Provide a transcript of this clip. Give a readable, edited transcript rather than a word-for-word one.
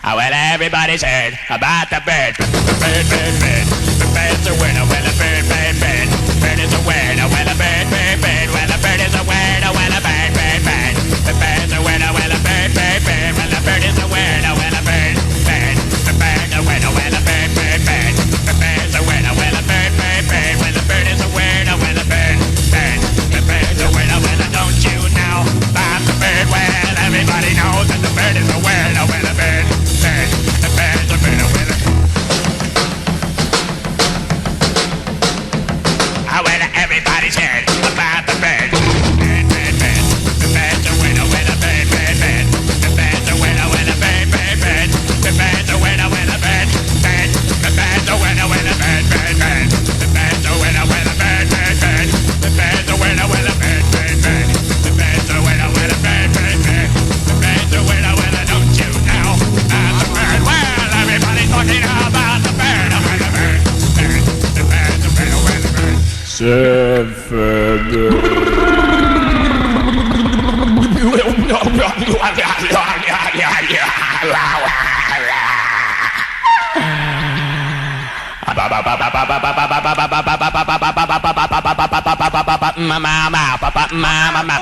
Well, everybody's heard about the bird. Bird, bird, bird. The bird's a winner. Well, a bird, bird, bird. Bird is a winner. Well, a bird, bird, bird. Well, a bird is a winner. Well, a bird, bird, bird. The bird's a winner. Well, a bird, bird, bird. Well, a bird is a winner. Well, a bird, bird. The bird's a winner. Well, a bird, bird, bird. The bird's a winner. Well, a bird, bird, bird. Well, the bird is a winner. Well, a bird, bird. The bird's a winner. Well, don't you know about the bird? Well, everybody knows that the bird is a winner. Well, a bird. The bird's a winner, winner. Well, everybody's heard about the bird. Bird, bird, bird. The bird's a winner, winner, bird, bird, bird. The bird's a winner, winner, bird, bird, bird. The bird's a winner, winner, bird, bird. The bird's a winner, winner, bird, bird, bird. The bird's a winner, winner, bird, bird, bird. The bird's a winner, winner, bird, bird, bird. The bird's a winner, winner, bird, bird, bird. The bird's a winner, winner, don't you know about the bird? Well, everybody's talking about the bird, the bird, bird. The bird's a winner, winner, bird. Mama,